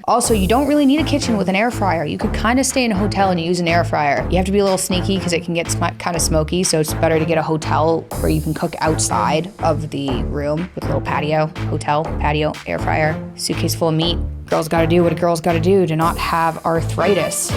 Also, you don't really need a kitchen with an air fryer. You could kind of stay in a hotel and use an air fryer. You have to be a little sneaky because it can get kind of smoky, so it's better to get a hotel where you can cook outside of the room with a little patio, hotel, patio, air fryer, suitcase full of meat. Girls gotta do what a girl's gotta do to not have arthritis.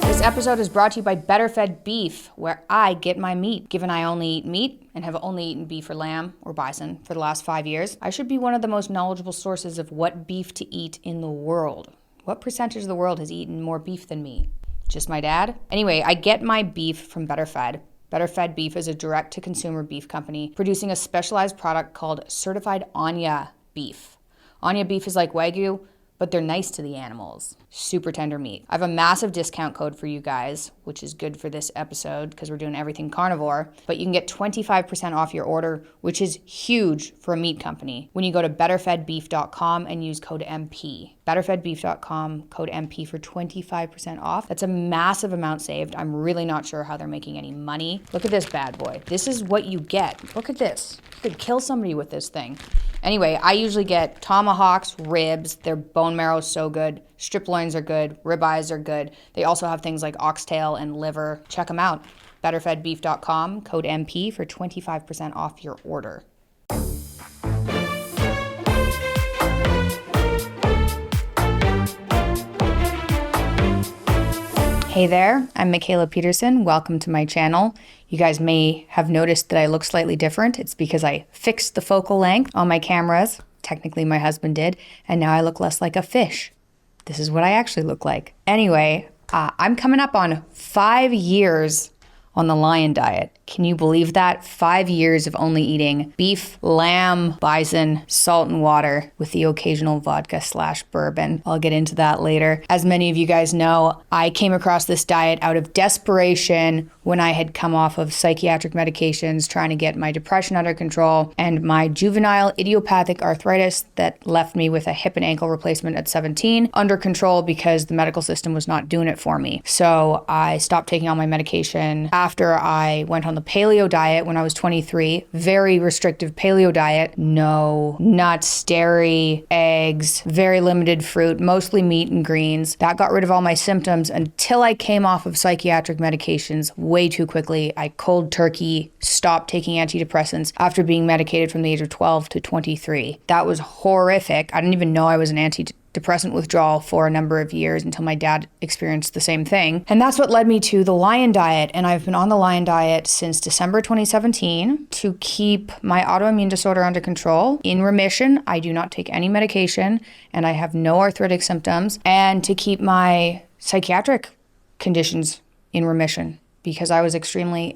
This episode is brought to you by Better Fed Beef, where I get my meat. Given I only eat meat and have only eaten beef or lamb or bison for the last 5 years, I should be one of the most knowledgeable sources of what beef to eat in the world. What percentage of the world has eaten more beef than me? Just my dad? Anyway, I get my beef from Better Fed. Better Fed Beef is a direct-to-consumer beef company producing a specialized product called Certified Anya beef. Anya beef is like Wagyu, but they're nice to the animals. Super tender meat. I have a massive discount code for you guys, which is good for this episode because we're doing everything carnivore, but you can get 25% off your order, which is huge for a meat company when you go to betterfedbeef.com and use code MP. Betterfedbeef.com, code MP for 25% off. That's a massive amount saved. I'm really not sure how they're making any money. Look at this bad boy. This is what you get. Look at this. You could kill somebody with this thing. Anyway, I usually get tomahawks, ribs. Their bone marrow is so good. Strip loins are good. Ribeyes are good. They also have things like oxtail and liver. Check them out. Betterfedbeef.com, code MP for 25% off your order. Hey there, I'm Mikhaila Peterson. Welcome to my channel. You guys may have noticed that I look slightly different. It's because I fixed the focal length on my cameras. Technically, my husband did, and now I look less like a fish. This is what I actually look like. Anyway, I'm coming up on 5 years on the lion diet. Can you believe that? 5 years of only eating beef, lamb, bison, salt and water with the occasional vodka/bourbon. I'll get into that later. As many of you guys know, I came across this diet out of desperation when I had come off of psychiatric medications trying to get my depression under control and my juvenile idiopathic arthritis that left me with a hip and ankle replacement at 17 under control because the medical system was not doing it for me. So I stopped taking all my medication after I went on the paleo diet when I was 23, very restrictive paleo diet, no nuts, dairy, eggs, very limited fruit, mostly meat and greens. That got rid of all my symptoms until I came off of psychiatric medications way too quickly. I cold turkey stopped taking antidepressants after being medicated from the age of 12 to 23. That was horrific. I didn't even know I was an antidepressant withdrawal for a number of years until my dad experienced the same thing. And that's what led me to the lion diet. And I've been on the lion diet since December 2017 to keep my autoimmune disorder under control, in remission. I do not take any medication and I have no arthritic symptoms, and to keep my psychiatric conditions in remission. Because I was extremely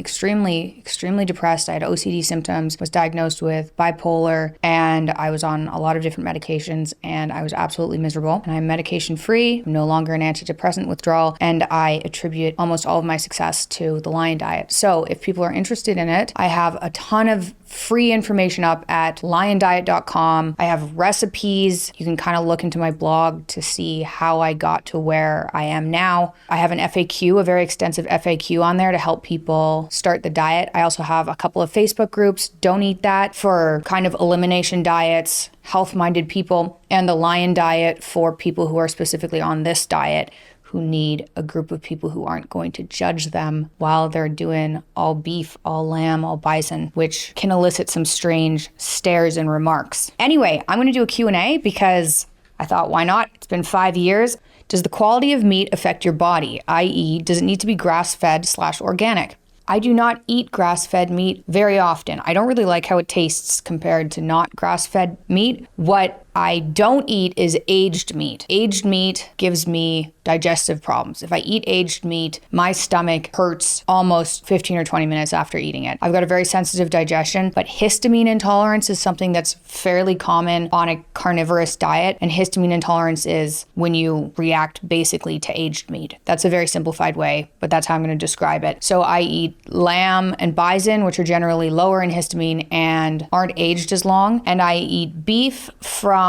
depressed. I had OCD symptoms, was diagnosed with bipolar, and I was on a lot of different medications, and I was absolutely miserable. And I'm medication free, I'm no longer an antidepressant withdrawal, and I attribute almost all of my success to the lion diet. So if people are interested in it, I have a ton of free information up at liondiet.com. I have recipes. You can kind of look into my blog to see how I got to where I am now. I have an FAQ, a very extensive FAQ on there to help people start the diet. I also have a couple of Facebook groups, Don't Eat That, for kind of elimination diets, health-minded people, and the lion diet for people who are specifically on this diet, who need a group of people who aren't going to judge them while they're doing all beef, all lamb, all bison, which can elicit some strange stares and remarks. Anyway, I'm going to do a Q&A because I thought, why not? It's been 5 years. Does the quality of meat affect your body? i.e., does it need to be grass-fed/organic? I do not eat grass-fed meat very often. I don't really like how it tastes compared to not grass-fed meat. What I don't eat is aged meat. Aged meat gives me digestive problems. If I eat aged meat, my stomach hurts almost 15 or 20 minutes after eating it. I've got a very sensitive digestion, but histamine intolerance is something that's fairly common on a carnivorous diet. And histamine intolerance is when you react basically to aged meat. That's a very simplified way, but that's how I'm going to describe it. So I eat lamb and bison, which are generally lower in histamine and aren't aged as long. And I eat beef from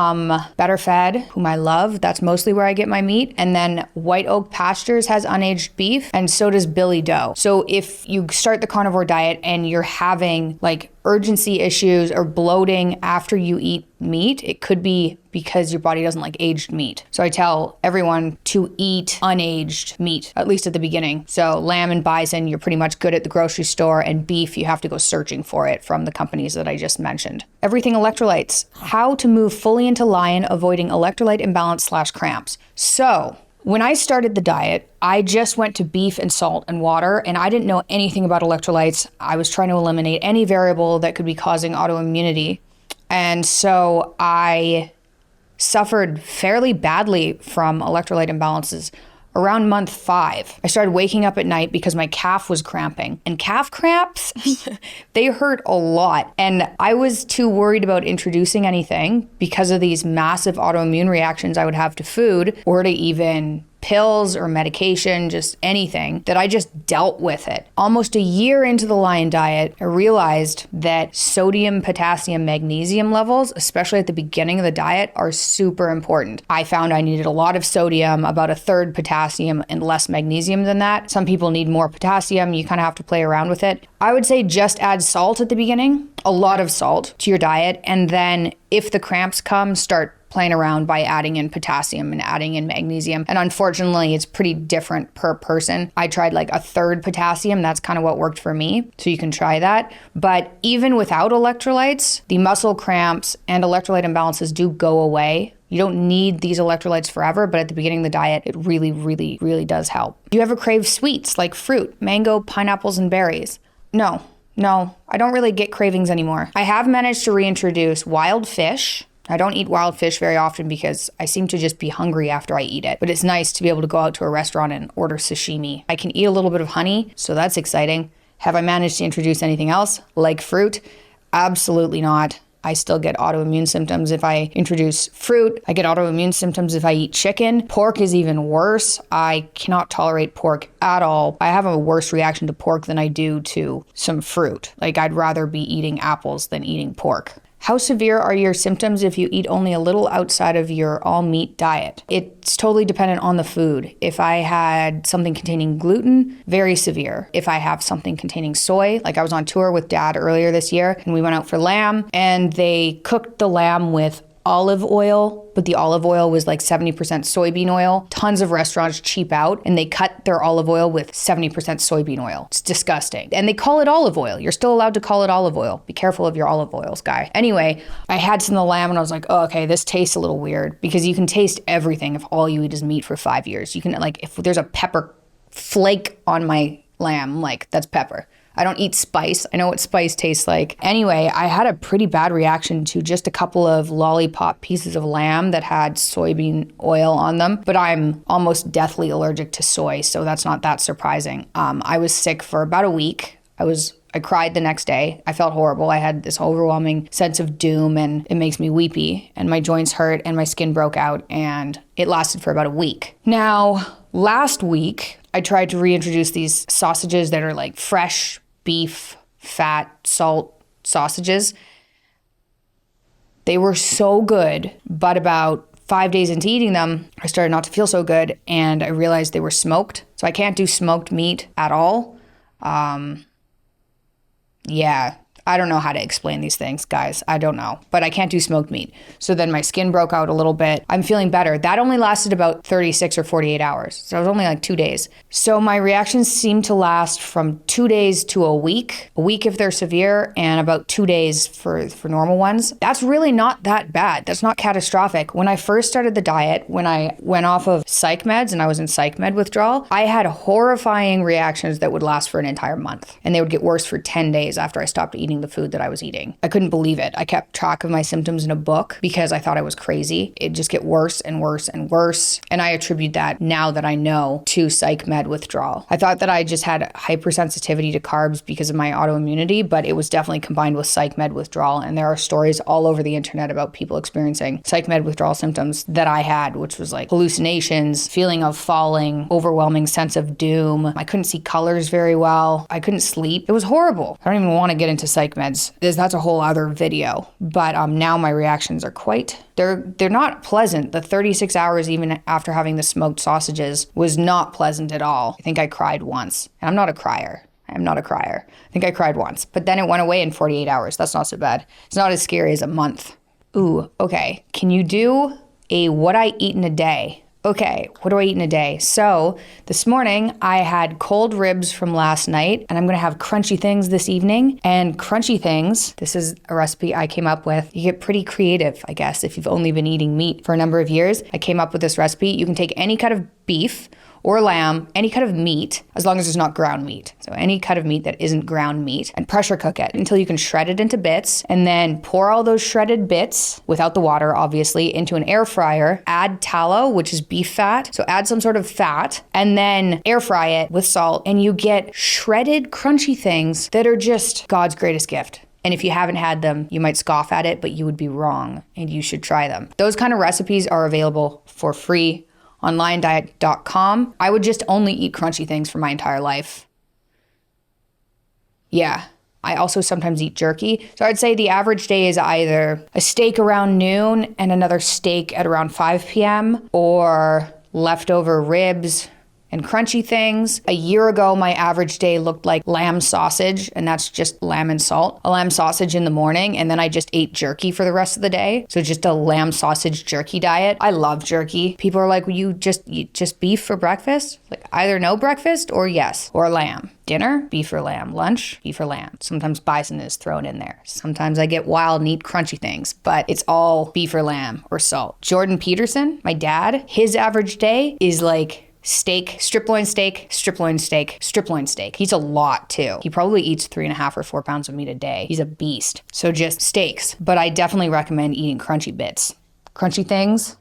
Better Fed, whom I love. That's mostly where I get my meat. And then White Oak Pastures has unaged beef, and so does Billy Doe. So if you start the carnivore diet and you're having like urgency issues or bloating after you eat meat, it could be because your body doesn't like aged meat. So I tell everyone to eat unaged meat, at least at the beginning. So lamb and bison, you're pretty much good at the grocery store, and beef, you have to go searching for it from the companies that I just mentioned. Everything electrolytes. How to move fully into lion, avoiding electrolyte imbalance / cramps. So when I started the diet, I just went to beef and salt and water, and I didn't know anything about electrolytes. I was trying to eliminate any variable that could be causing autoimmunity. And so I suffered fairly badly from electrolyte imbalances around month 5. I started waking up at night because my calf was cramping. And calf cramps, they hurt a lot. And I was too worried about introducing anything because of these massive autoimmune reactions I would have to food, or to even pills or medication, just anything, that I just dealt with it. Almost a year into the lion diet, I realized that sodium, potassium, magnesium levels, especially at the beginning of the diet, are super important. I found I needed a lot of sodium, about 1/3 potassium, and less magnesium than that. Some people need more potassium. You kind of have to play around with it. I would say just add salt at the beginning, a lot of salt to your diet, and then if the cramps come, start playing around by adding in potassium and adding in magnesium. And unfortunately, it's pretty different per person. I tried like 1/3 potassium. That's kind of what worked for me. So you can try that. But even without electrolytes, the muscle cramps and electrolyte imbalances do go away. You don't need these electrolytes forever, but at the beginning of the diet, it really, really, really does help. Do you ever crave sweets like fruit, mango, pineapples, and berries? No, I don't really get cravings anymore. I have managed to reintroduce wild fish. I don't eat wild fish very often because I seem to just be hungry after I eat it. But it's nice to be able to go out to a restaurant and order sashimi. I can eat a little bit of honey, so that's exciting. Have I managed to introduce anything else, like fruit? Absolutely not. I still get autoimmune symptoms if I introduce fruit. I get autoimmune symptoms if I eat chicken. Pork is even worse. I cannot tolerate pork at all. I have a worse reaction to pork than I do to some fruit. Like, I'd rather be eating apples than eating pork. How severe are your symptoms if you eat only a little outside of your all-meat diet? It's totally dependent on the food. If I had something containing gluten, very severe. If I have something containing soy, like I was on tour with Dad earlier this year, and we went out for lamb, and they cooked the lamb with olive oil, but the olive oil was like 70% soybean oil. Tons of restaurants cheap out, and they cut their olive oil with 70% soybean oil. It's disgusting. And they call it olive oil. You're still allowed to call it olive oil. Be careful of your olive oils, guy. Anyway, I had some of the lamb and I was like, oh, okay, this tastes a little weird, because you can taste everything if all you eat is meat for 5 years. You can, like, if there's a pepper flake on my lamb, like, that's pepper. I don't eat spice. I know what spice tastes like. Anyway, I had a pretty bad reaction to just a couple of lollipop pieces of lamb that had soybean oil on them, but I'm almost deathly allergic to soy, so that's not that surprising. I was sick for about a week. I cried the next day. I felt horrible. I had this overwhelming sense of doom, and it makes me weepy, and my joints hurt, and my skin broke out, and it lasted for about a week. Now, last week, I tried to reintroduce these sausages that are like fresh beef, fat, salt sausages. They were so good, but about 5 days into eating them, I started not to feel so good, and I realized they were smoked. So I can't do smoked meat at all. Yeah, I don't know how to explain these things, guys. I don't know, but I can't do smoked meat. So then my skin broke out a little bit. I'm feeling better. That only lasted about 36 or 48 hours. So it was only like 2 days. So my reactions seem to last from 2 days to a week if they're severe, and about 2 days for normal ones. That's really not that bad. That's not catastrophic. When I first started the diet, when I went off of psych meds and I was in psych med withdrawal, I had horrifying reactions that would last for an entire month. And they would get worse for 10 days after I stopped eating the food that I was eating. I couldn't believe it. I kept track of my symptoms in a book because I thought I was crazy. It'd just get worse and worse and worse. And I attribute that, now that I know, to psych med withdrawal. I thought that I just had hypersensitivity to carbs because of my autoimmunity, but it was definitely combined with psych med withdrawal. And there are stories all over the internet about people experiencing psych med withdrawal symptoms that I had, which was like hallucinations, feeling of falling, overwhelming sense of doom. I couldn't see colors very well. I couldn't sleep. It was horrible. I don't even want to get into psych meds. That's a whole other video. But now my reactions are they're not pleasant. The 36 hours even after having the smoked sausages was not pleasant at all. I think I cried once. And I'm not a crier. I'm not a crier. I think I cried once, but then it went away in 48 hours. That's not so bad. It's not as scary as a month. Ooh, okay. Can you do a what I eat in a day? Okay, what do I eat in a day? So this morning I had cold ribs from last night, and I'm gonna have crunchy things this evening. And crunchy things, this is a recipe I came up with. You get pretty creative, I guess, if you've only been eating meat for a number of years. I came up with this recipe. You can take any cut of beef or lamb, any cut of meat, as long as it's not ground meat. So any cut of meat that isn't ground meat, and pressure cook it until you can shred it into bits, and then pour all those shredded bits, without the water obviously, into an air fryer. Add tallow, which is beef fat. So add some sort of fat, and then air fry it with salt, and you get shredded crunchy things that are just God's greatest gift. And if you haven't had them, you might scoff at it, but you would be wrong, and you should try them. Those kind of recipes are available for free on liondiet.com. I would just only eat crunchy things for my entire life. Yeah. I also sometimes eat jerky. So I'd say the average day is either a steak around noon and another steak at around 5 p.m. or leftover ribs and crunchy things. A year ago, my average day looked like lamb sausage, and that's just lamb and salt. A lamb sausage in the morning, and then I just ate jerky for the rest of the day. So just a lamb sausage jerky diet. I love jerky. People are like, well, you just eat just beef for breakfast? Like either no breakfast or yes, or lamb. Dinner, beef or lamb. Lunch, beef or lamb. Sometimes bison is thrown in there. Sometimes I get wild and eat crunchy things, but it's all beef or lamb or salt. Jordan Peterson, my dad, his average day is like steak, strip loin steak, strip loin steak, strip loin steak. He's a lot too. He probably eats 3.5 or 4 pounds of meat a day. He's a beast. So just steaks. But I definitely recommend eating crunchy bits. Crunchy things.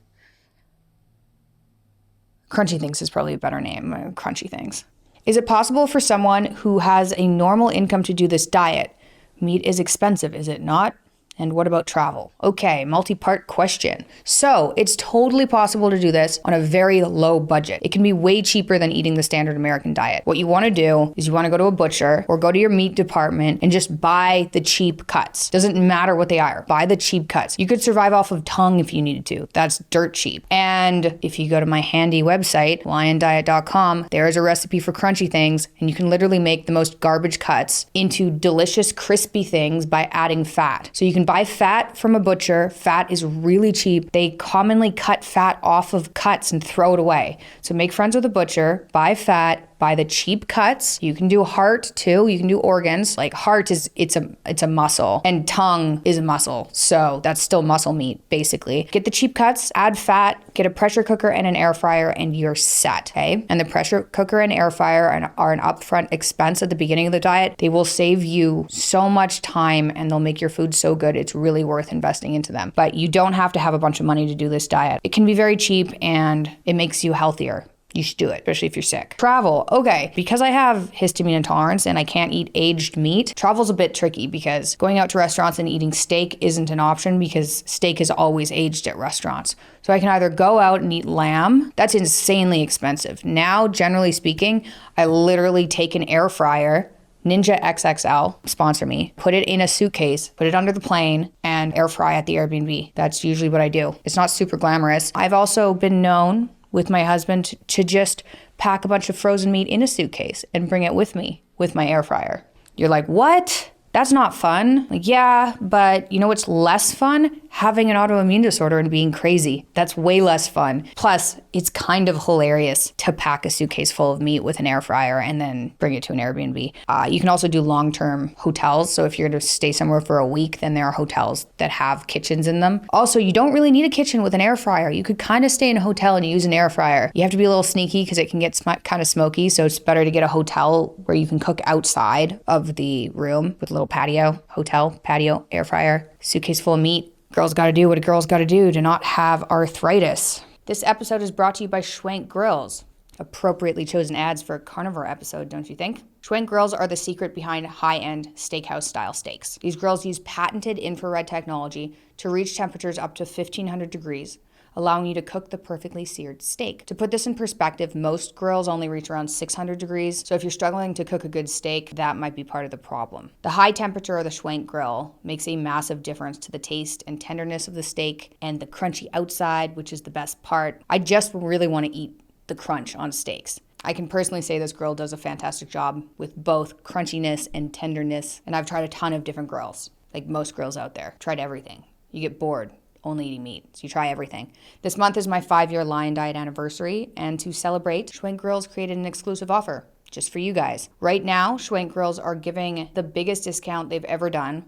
Crunchy things is probably a better name. Crunchy things. Is it possible for someone who has a normal income to do this diet? Meat is expensive, is it not? And what about travel? Okay, multi-part question. So it's totally possible to do this on a very low budget. It can be way cheaper than eating the standard American diet. What you want to do is you want to go to a butcher or go to your meat department and just buy the cheap cuts. Doesn't matter what they are. Buy the cheap cuts. You could survive off of tongue if you needed to. That's dirt cheap. And if you go to my handy website, liondiet.com, there is a recipe for crunchy things, and you can literally make the most garbage cuts into delicious crispy things by adding fat. So you can buy fat from a butcher. Fat is really cheap. They commonly cut fat off of cuts and throw it away. So make friends with a butcher, buy fat, buy the cheap cuts. You can do heart too. You can do organs. Like heart it's a muscle, and tongue is a muscle. So that's still muscle meat, basically. Get the cheap cuts, add fat, get a pressure cooker and an air fryer, and you're set, okay? And the pressure cooker and air fryer are an upfront expense at the beginning of the diet. They will save you so much time, and they'll make your food so good. It's really worth investing into them. But you don't have to have a bunch of money to do this diet. It can be very cheap, and it makes you healthier. You should do it, especially if you're sick. Travel. Okay, because I have histamine intolerance and I can't eat aged meat, travel's a bit tricky because going out to restaurants and eating steak isn't an option because steak is always aged at restaurants. So I can either go out and eat lamb. That's insanely expensive. Now, generally speaking, I literally take an air fryer, Ninja XXL, sponsor me, put it in a suitcase, put it under the plane, and air fry at the Airbnb. That's usually what I do. It's not super glamorous. I've also been known with my husband to just pack a bunch of frozen meat in a suitcase and bring it with me with my air fryer. You're like, what? That's not fun. Like, yeah, but you know what's less fun? Having an autoimmune disorder and being crazy. That's way less fun. Plus, it's kind of hilarious to pack a suitcase full of meat with an air fryer and then bring it to an Airbnb. You can also do long-term hotels. So if you're going to stay somewhere for a week, then there are hotels that have kitchens in them. Also, you don't really need a kitchen with an air fryer. You could kind of stay in a hotel and use an air fryer. You have to be a little sneaky because it can get kind of smoky. So it's better to get a hotel where you can cook outside of the room with a little patio, hotel, patio, air fryer, suitcase full of meat. Girls gotta do what a girl's gotta do to not have arthritis. This episode is brought to you by Schwank Grills. Appropriately chosen ads for a Carnivore episode, don't you think? Schwank Grills are the secret behind high-end steakhouse-style steaks. These grills use patented infrared technology to reach temperatures up to 1,500 degrees, allowing you to cook the perfectly seared steak. To put this in perspective, most grills only reach around 600 degrees, so if you're struggling to cook a good steak, that might be part of the problem. The high temperature of the Schwank grill makes a massive difference to the taste and tenderness of the steak and the crunchy outside, which is the best part. I just really want to eat the crunch on steaks. I can personally say this grill does a fantastic job with both crunchiness and tenderness. And I've tried a ton of different grills, like most grills out there. Tried everything. You get bored only eating meat, so you try everything. This month is my 5-year Lion Diet anniversary, and to celebrate, Schwenk Grills created an exclusive offer just for you guys. Right now, Schwenk Grills are giving the biggest discount they've ever done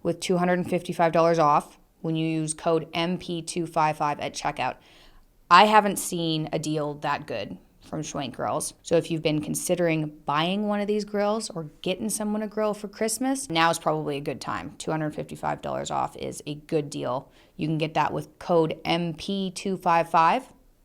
with $255 off when you use code MP255 at checkout. I haven't seen a deal that good from Schwenk Grills. So if you've been considering buying one of these grills or getting someone a grill for Christmas, now is probably a good time. $255 off is a good deal. You can get that with code MP255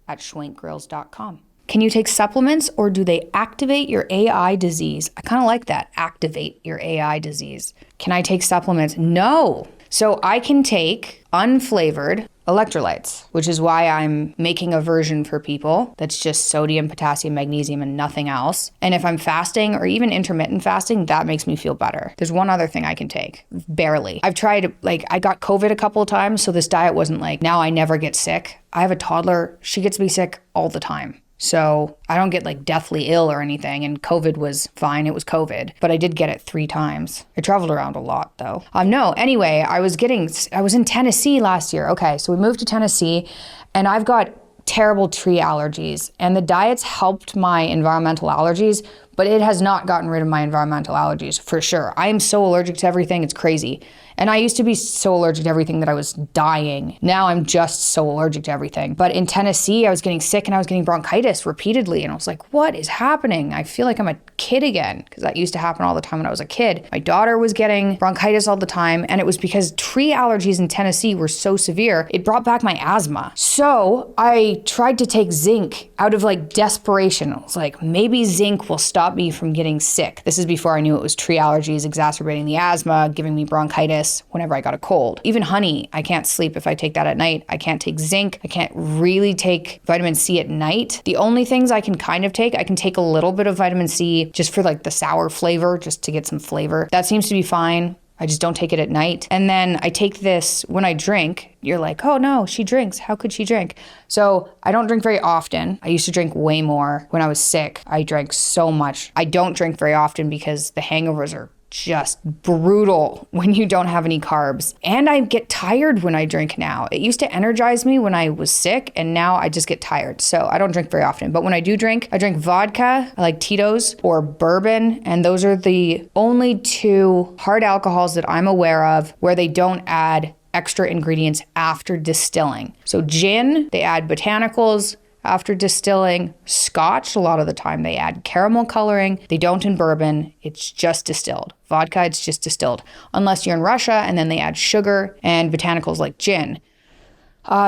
at schwenkgrills.com. Can you take supplements or do they activate your AI disease? I kind of like that, activate your AI disease. Can I take supplements? No. So I can take unflavored electrolytes, which is why I'm making a version for people that's just sodium, potassium, magnesium, and nothing else. And if I'm fasting or even intermittent fasting, that makes me feel better. There's one other thing I can take, barely. I've tried, I got COVID a couple of times, so this diet wasn't like, now I never get sick. I have a toddler, she gets me sick all the time. So I don't get deathly ill or anything, and COVID was fine. It was COVID, but I did get it 3 times. I traveled around a lot though. Anyway, I was in Tennessee last year. Okay, so we moved to Tennessee, and I've got terrible tree allergies, and the diet's helped my environmental allergies, but it has not gotten rid of my environmental allergies for sure. I am so allergic to everything, it's crazy. And I used to be so allergic to everything that I was dying. Now I'm just so allergic to everything. But in Tennessee, I was getting sick and I was getting bronchitis repeatedly. And I was like, what is happening? I feel like I'm a kid again, because that used to happen all the time when I was a kid. My daughter was getting bronchitis all the time. And it was because tree allergies in Tennessee were so severe, it brought back my asthma. So I tried to take zinc out of desperation. I was like, maybe zinc will stop me from getting sick. This is before I knew it was tree allergies exacerbating the asthma, giving me bronchitis whenever I got a cold. Even honey, I can't sleep if I take that at night. I can't take zinc. I can't really take vitamin C at night. The only things I can kind of take, I can take a little bit of vitamin C just for the sour flavor, just to get some flavor. That seems to be fine. I just don't take it at night. And then I take this when I drink. You're like, oh no, she drinks. How could she drink? So I don't drink very often. I used to drink way more when I was sick. I drank so much. I don't drink very often because the hangovers are just brutal when you don't have any carbs. And I get tired when I drink now. It used to energize me when I was sick, and now I just get tired. So I don't drink very often. But when I do drink, I drink vodka, I like Tito's or bourbon, and those are the only 2 hard alcohols that I'm aware of where they don't add extra ingredients after distilling. So gin, they add botanicals after distilling. Scotch, a lot of the time they add caramel coloring. They don't in bourbon. It's just distilled. Vodka, it's just distilled. Unless you're in Russia, and then they add sugar and botanicals like gin.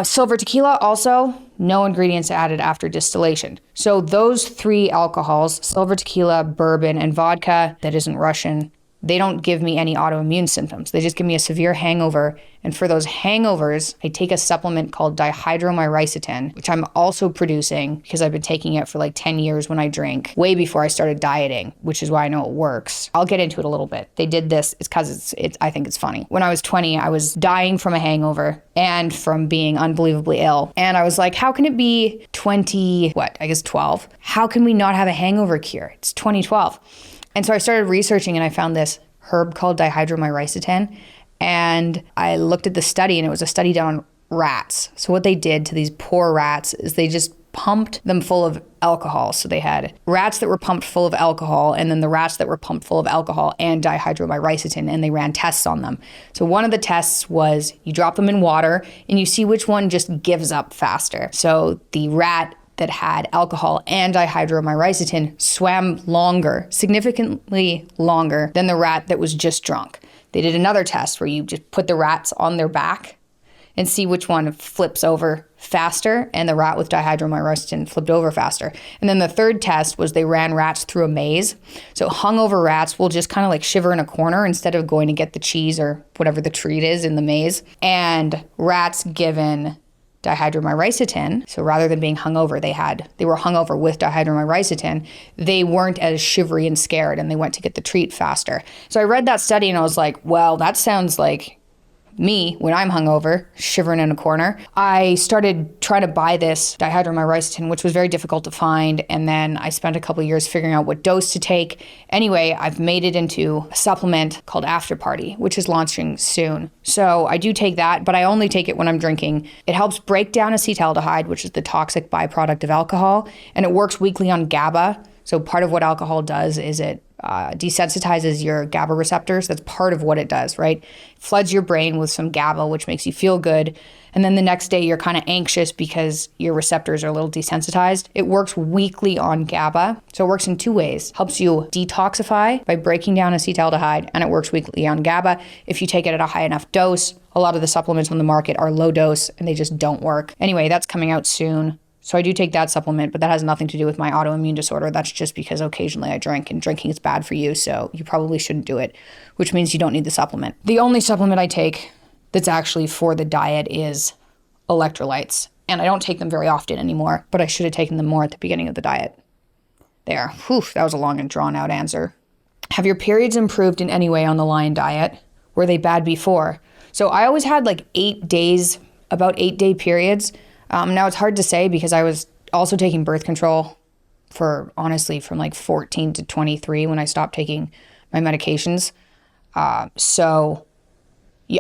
Silver tequila, also no ingredients added after distillation. So those 3 alcohols, silver tequila, bourbon, and vodka, that isn't Russian, they don't give me any autoimmune symptoms. They just give me a severe hangover. And for those hangovers, I take a supplement called dihydromyricetin, which I'm also producing because I've been taking it for 10 years when I drink, way before I started dieting, which is why I know it works. I'll get into it a little bit. They did this, it's because I think it's funny. When I was 20, I was dying from a hangover and from being unbelievably ill. And I was like, how can it be 12? How can we not have a hangover cure? It's 2012. And so I started researching, and I found this herb called dihydromyricetin. And I looked at the study, and it was a study done on rats. So what they did to these poor rats is they just pumped them full of alcohol. So they had rats that were pumped full of alcohol, and then the rats that were pumped full of alcohol and dihydromyricetin, and they ran tests on them. So one of the tests was you drop them in water, and you see which one just gives up faster. So the rat that had alcohol and dihydromyricetin swam longer, significantly longer than the rat that was just drunk. They did another test where you just put the rats on their back and see which one flips over faster, and the rat with dihydromyricetin flipped over faster. And then the third test was they ran rats through a maze. So hungover rats will just kind of shiver in a corner instead of going to get the cheese or whatever the treat is in the maze. And rats given dihydromyricetin, so rather than being hungover, they were hungover with dihydromyricetin, they weren't as shivery and scared, and they went to get the treat faster. So I read that study and I was like, well, that sounds like me, when I'm hungover, shivering in a corner, I started trying to buy this dihydromyricetin, which was very difficult to find. And then I spent a couple of years figuring out what dose to take. Anyway, I've made it into a supplement called After Party, which is launching soon. So I do take that, but I only take it when I'm drinking. It helps break down acetaldehyde, which is the toxic byproduct of alcohol, and it works weekly on GABA. So part of what alcohol does is it desensitizes your GABA receptors. That's part of what it does, right? Floods your brain with some GABA, which makes you feel good. And then the next day you're kind of anxious because your receptors are a little desensitized. It works weekly on GABA. So it works in two ways. Helps you detoxify by breaking down acetaldehyde, and it works weekly on GABA. If you take it at a high enough dose, a lot of the supplements on the market are low dose and they just don't work. Anyway, that's coming out soon. So I do take that supplement, but that has nothing to do with my autoimmune disorder. That's just because occasionally I drink, and drinking is bad for you, so you probably shouldn't do it, which means you don't need the supplement. The only supplement I take that's actually for the diet is electrolytes, and I don't take them very often anymore, but I should have taken them more at the beginning of the diet. There. Whew, that was a long and drawn out answer. Have your periods improved in any way on the Lion diet? Were they bad before? So I always had like 8 days, about 8-day periods. Now it's hard to say because I was also taking birth control for, honestly, from like 14 to 23 when I stopped taking my medications. So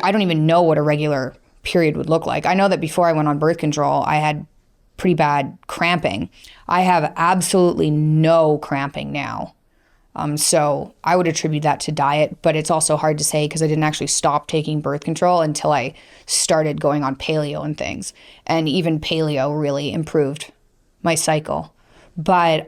I don't even know what a regular period would look like. I know that before I went on birth control, I had pretty bad cramping. I have absolutely no cramping now. So I would attribute that to diet, but it's also hard to say because I didn't actually stop taking birth control until I started going on paleo and things. And even paleo really improved my cycle. But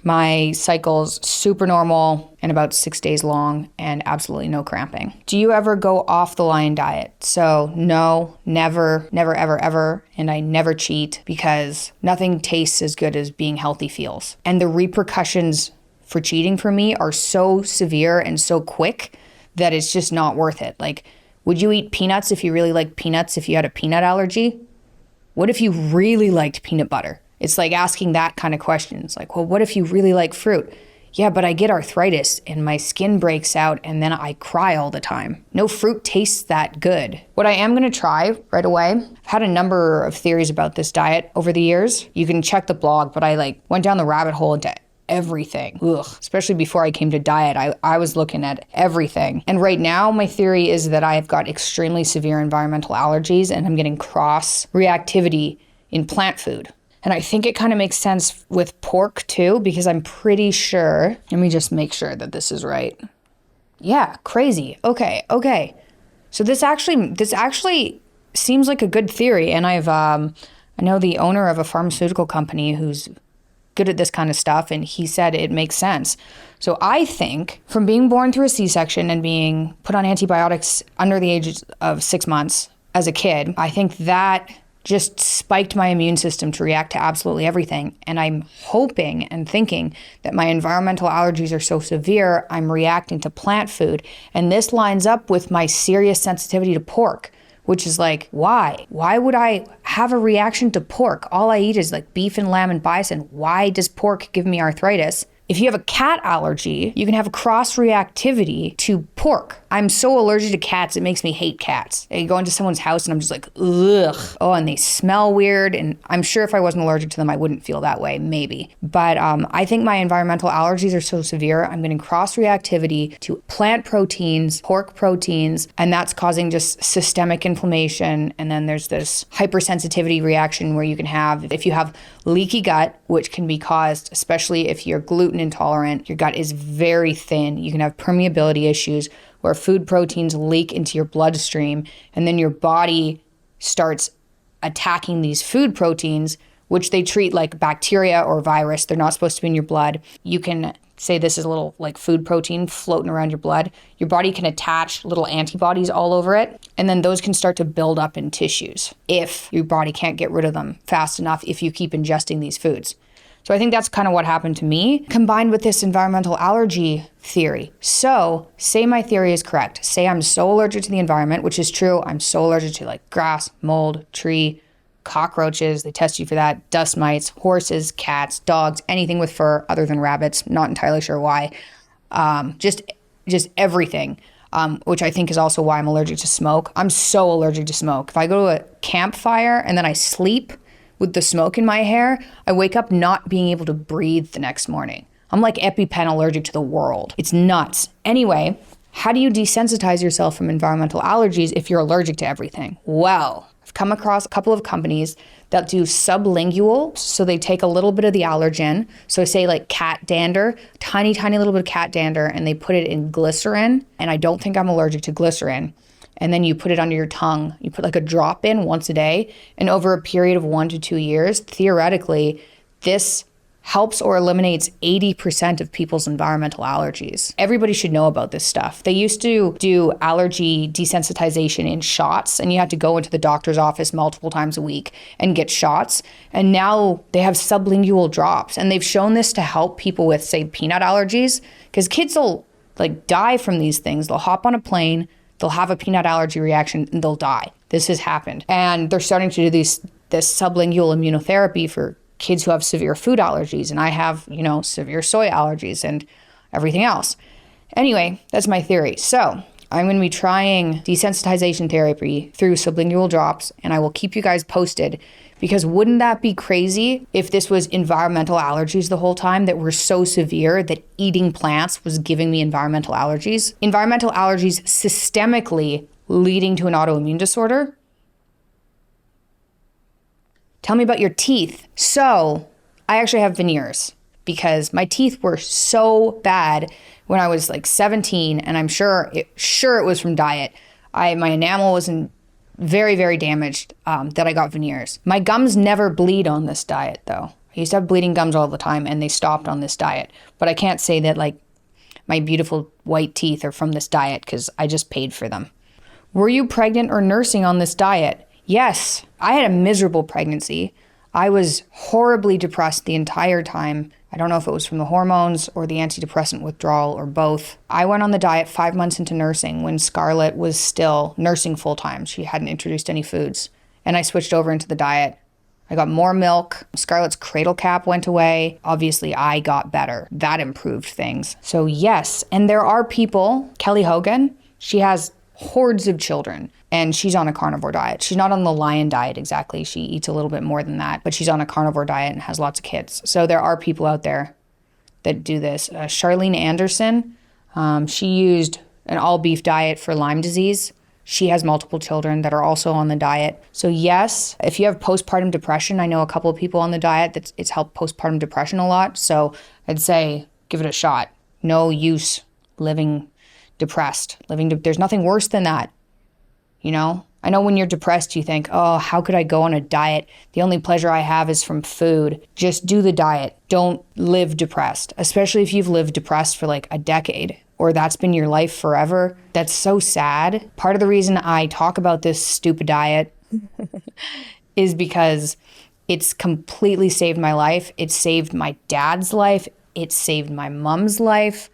my cycle's super normal and about 6 days long and absolutely no cramping. Do you ever go off the Lion diet? So no, never, never, ever, ever. And I never cheat because nothing tastes as good as being healthy feels. And the repercussions for cheating for me are so severe and so quick that it's just not worth it. Like, would you eat peanuts if you really like peanuts if you had a peanut allergy? What if you really liked peanut butter? It's like asking that kind of questions. Like, well, what if you really like fruit? Yeah, but I get arthritis and my skin breaks out and then I cry all the time. No fruit tastes that good. What I am going to try right away, I've had a number of theories about this diet over the years. You can check the blog, but I went down the rabbit hole into everything. Ugh. Especially before I came to diet, I was looking at everything. And right now, my theory is that I have got extremely severe environmental allergies and I'm getting cross reactivity in plant food. And I think it kind of makes sense with pork too, because I'm pretty sure, let me just make sure that this is right. Yeah, crazy. Okay. So this actually seems like a good theory. And I know the owner of a pharmaceutical company who's good at this kind of stuff, and he said it makes sense. So I think from being born through a C-section and being put on antibiotics under the age of 6 months as a kid, I think that just spiked my immune system to react to absolutely everything. And I'm hoping and thinking that my environmental allergies are so severe, I'm reacting to plant food. And this lines up with my serious sensitivity to pork, which is like, why? Why would I have a reaction to pork? All I eat is like beef and lamb and bison. Why does pork give me arthritis? If you have a cat allergy, you can have a cross-reactivity to pork. I'm so allergic to cats, it makes me hate cats. I go into someone's house and I'm just like, ugh. Oh, and they smell weird. And I'm sure if I wasn't allergic to them, I wouldn't feel that way, maybe. But I think my environmental allergies are so severe, I'm getting cross-reactivity to plant proteins, pork proteins, and that's causing just systemic inflammation. And then there's this hypersensitivity reaction where you can have, if you have leaky gut, which can be caused, especially if you're gluten intolerant, your gut is very thin. You can have permeability issues where food proteins leak into your bloodstream, and then your body starts attacking these food proteins, which they treat like bacteria or virus. They're not supposed to be in your blood. You can say this is a little like food protein floating around your blood. Your body can attach little antibodies all over it, and then those can start to build up in tissues if your body can't get rid of them fast enough if you keep ingesting these foods. So I think that's kind of what happened to me, combined with this environmental allergy theory. So say my theory is correct. Say I'm so allergic to the environment, which is true. I'm so allergic to like grass, mold, tree, cockroaches. They test you for that. Dust mites, horses, cats, dogs, anything with fur other than rabbits. Not entirely sure why. Just everything. which I think is also why I'm allergic to smoke. I'm so allergic to smoke. If I go to a campfire and then I sleep with the smoke in my hair, I wake up not being able to breathe the next morning. I'm like EpiPen allergic to the world. It's nuts. Anyway, how do you desensitize yourself from environmental allergies if you're allergic to everything? Well, I've come across a couple of companies that do sublingual. So they take a little bit of the allergen. So say like cat dander, tiny little bit of cat dander, and they put it in glycerin. And I don't think I'm allergic to glycerin. And then you put it under your tongue. You put like a drop in once a day. And over a period of 1 to 2 years, theoretically, this helps or eliminates 80% of people's environmental allergies. Everybody should know about this stuff. They used to do allergy desensitization in shots, and you had to go into the doctor's office multiple times a week and get shots. And now they have sublingual drops, and they've shown this to help people with, say, peanut allergies, because kids will like die from these things. They'll hop on a plane, they'll have a peanut allergy reaction, and they'll die. This has happened. And they're starting to do this sublingual immunotherapy for kids who have severe food allergies, and I have, severe soy allergies and everything else. Anyway, that's my theory. So I'm going to be trying desensitization therapy through sublingual drops, and I will keep you guys posted, because wouldn't that be crazy if this was environmental allergies the whole time that were so severe that eating plants was giving me environmental allergies? Environmental allergies systemically leading to an autoimmune disorder? Tell me about your teeth. So I actually have veneers because my teeth were so bad when I was like 17, and I'm sure it was from diet. My enamel was very, very damaged that I got veneers. My gums never bleed on this diet though. I used to have bleeding gums all the time, and they stopped on this diet. But I can't say that like my beautiful white teeth are from this diet because I just paid for them. Were you pregnant or nursing on this diet? Yes, I had a miserable pregnancy. I was horribly depressed the entire time. I don't know if it was from the hormones or the antidepressant withdrawal or both. I went on the diet 5 months into nursing when Scarlett was still nursing full time. She hadn't introduced any foods. And I switched over into the diet. I got more milk. Scarlett's cradle cap went away. Obviously, I got better. That improved things. So yes, and there are people, Kelly Hogan, she has hordes of children, and she's on a carnivore diet. She's not on the lion diet exactly. She eats a little bit more than that, but she's on a carnivore diet and has lots of kids. So there are people out there that do this. Charlene Anderson, she used an all beef diet for Lyme disease. She has multiple children that are also on the diet. So yes, if you have postpartum depression, I know a couple of people on the diet that it's helped postpartum depression a lot. So I'd say give it a shot. No use living depressed. There's nothing worse than that. I know when you're depressed, you think, oh, how could I go on a diet? The only pleasure I have is from food. Just do the diet. Don't live depressed, especially if you've lived depressed for like a decade or that's been your life forever. That's so sad. Part of the reason I talk about this stupid diet is because it's completely saved my life. It saved my dad's life. It saved my mom's life.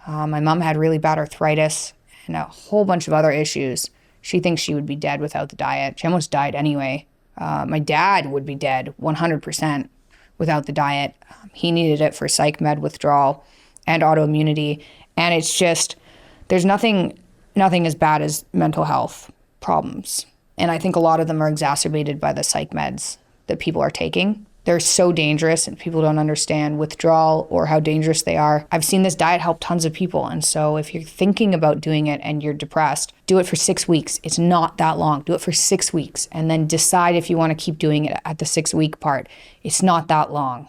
My mom had really bad arthritis and a whole bunch of other issues. She thinks she would be dead without the diet. She almost died anyway. My dad would be dead 100% without the diet. He needed it for psych med withdrawal and autoimmunity. And it's just, there's nothing as bad as mental health problems. And I think a lot of them are exacerbated by the psych meds that people are taking. They're so dangerous, and people don't understand withdrawal or how dangerous they are. I've seen this diet help tons of people. And so if you're thinking about doing it and you're depressed, do it for 6 weeks. It's not that long. Do it for 6 weeks and then decide if you want to keep doing it at the 6-week part. It's not that long.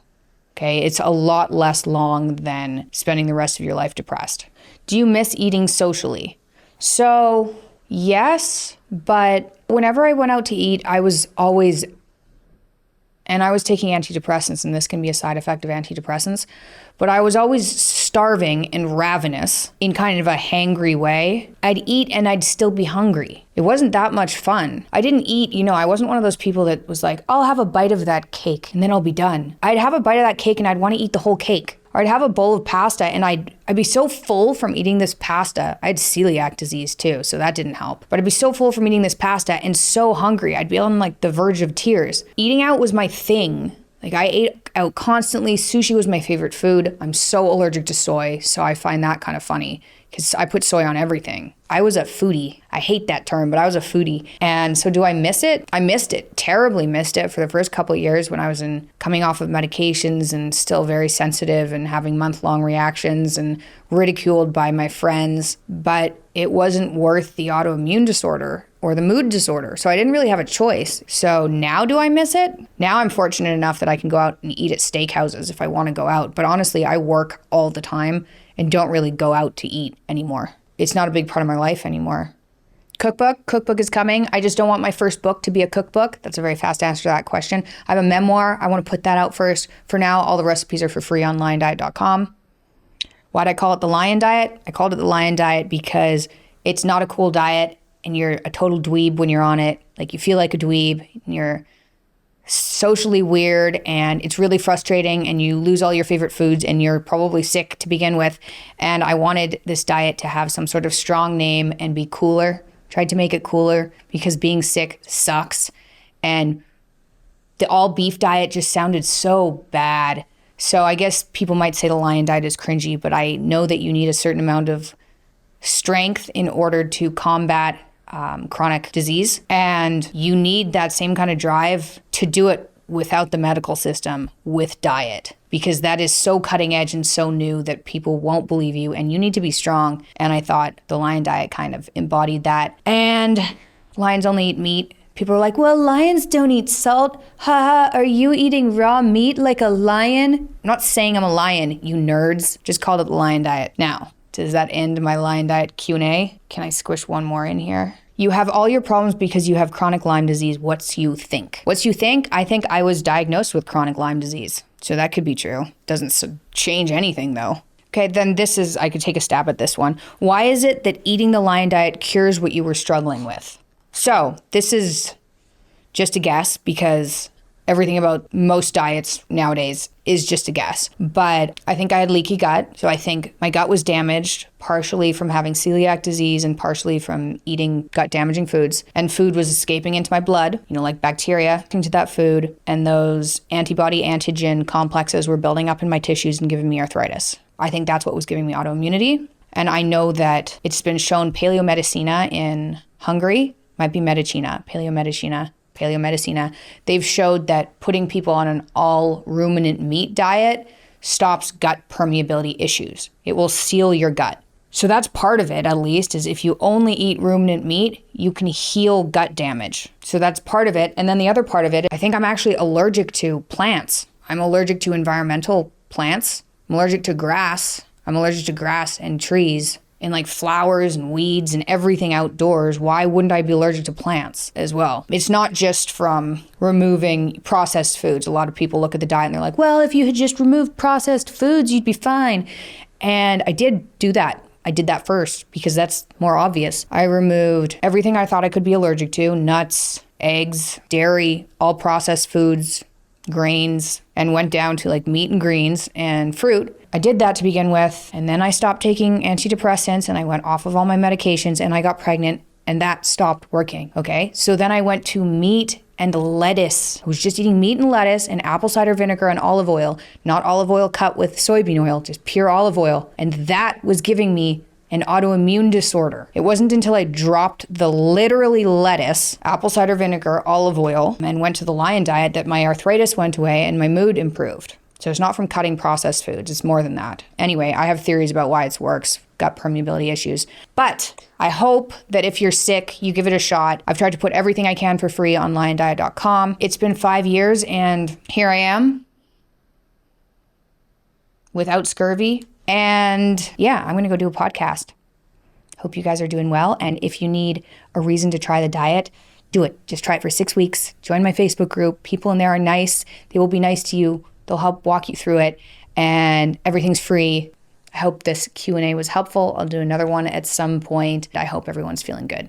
Okay, it's a lot less long than spending the rest of your life depressed. Do you miss eating socially? So yes, but whenever I went out to eat, I was taking antidepressants, and this can be a side effect of antidepressants, but I was always starving and ravenous in kind of a hangry way. I'd eat and I'd still be hungry. It wasn't that much fun. I didn't eat, I wasn't one of those people that was like, I'll have a bite of that cake and then I'll be done. I'd have a bite of that cake and I'd want to eat the whole cake. Or I'd have a bowl of pasta and I'd be so full from eating this pasta. I had celiac disease too, so that didn't help. But I'd be so full from eating this pasta and so hungry. I'd be on like the verge of tears. Eating out was my thing. Like I ate out constantly. Sushi was my favorite food. I'm so allergic to soy, so I find that kind of funny. because I put soy on everything. I was a foodie. I hate that term, but I was a foodie. And so do I miss it? I missed it, terribly missed it for the first couple of years when I was coming off of medications and still very sensitive and having month-long reactions and ridiculed by my friends. But it wasn't worth the autoimmune disorder or the mood disorder. So I didn't really have a choice. So now do I miss it? Now I'm fortunate enough that I can go out and eat at steakhouses if I want to go out. But honestly, I work all the time and don't really go out to eat anymore. It's not a big part of my life anymore. Cookbook is coming. I just don't want my first book to be a cookbook. That's a very fast answer to that question. I have a memoir. I want to put that out first. For now, all the recipes are for free on liondiet.com. Why'd I call it the Lion Diet? I called it the Lion Diet because it's not a cool diet and you're a total dweeb when you're on it. Like you feel like a dweeb and you're socially weird and it's really frustrating and you lose all your favorite foods and you're probably sick to begin with. And I wanted this diet to have some sort of strong name and be cooler. Tried to make it cooler because being sick sucks. And the all beef diet just sounded so bad. So I guess people might say the Lion Diet is cringy, but I know that you need a certain amount of strength in order to combat chronic disease. And you need that same kind of drive to do it without the medical system, with diet, because that is so cutting edge and so new that people won't believe you and you need to be strong. And I thought the Lion Diet kind of embodied that. And lions only eat meat. People are like, well, lions don't eat salt. Haha, are you eating raw meat like a lion? I'm not saying I'm a lion, you nerds. Just called it the Lion Diet. Now, does that end my Lion Diet Q&A? Can I squish one more in here? You have all your problems because you have chronic Lyme disease. What's you think? I think I was diagnosed with chronic Lyme disease. So that could be true. Doesn't change anything though. Okay, then I could take a stab at this one. Why is it that eating the Lion Diet cures what you were struggling with? So this is just a guess because everything about most diets nowadays is just a guess. But I think I had leaky gut. So I think my gut was damaged partially from having celiac disease and partially from eating gut damaging foods. And food was escaping into my blood, like bacteria into that food. And those antibody antigen complexes were building up in my tissues and giving me arthritis. I think that's what was giving me autoimmunity. And I know that it's been shown Paleomedicina in Hungary, might be Medicina, Paleomedicina, they've showed that putting people on an all ruminant meat diet stops gut permeability issues. It will seal your gut. So that's part of it, at least, is if you only eat ruminant meat, you can heal gut damage. So that's part of it. And then the other part of it, I think I'm actually allergic to plants. I'm allergic to environmental plants. I'm allergic to grass. I'm allergic to grass and trees and like flowers and weeds and everything outdoors. Why wouldn't I be allergic to plants as well? It's not just from removing processed foods. A lot of people look at the diet and they're like, well, if you had just removed processed foods, you'd be fine. And I did do that. I did that first because that's more obvious. I removed everything I thought I could be allergic to: nuts, eggs, dairy, all processed foods, grains, and went down to like meat and greens and fruit. I did that to begin with, and then I stopped taking antidepressants and I went off of all my medications and I got pregnant and that stopped working, okay? So then I went to meat and lettuce. I was just eating meat and lettuce and apple cider vinegar and olive oil, not olive oil cut with soybean oil, just pure olive oil. And that was giving me an autoimmune disorder. It wasn't until I dropped the literally lettuce, apple cider vinegar, olive oil, and went to the Lion Diet that my arthritis went away and my mood improved. So it's not from cutting processed foods, it's more than that. Anyway, I have theories about why it works, gut permeability issues. But I hope that if you're sick, you give it a shot. I've tried to put everything I can for free on liondiet.com. It's been 5 years and here I am without scurvy. And yeah, I'm gonna go do a podcast. Hope you guys are doing well. And if you need a reason to try the diet, do it. Just try it for 6 weeks. Join my Facebook group. People in there are nice. They will be nice to you. They'll help walk you through it, and everything's free. I hope this Q&A was helpful. I'll do another one at some point. I hope everyone's feeling good.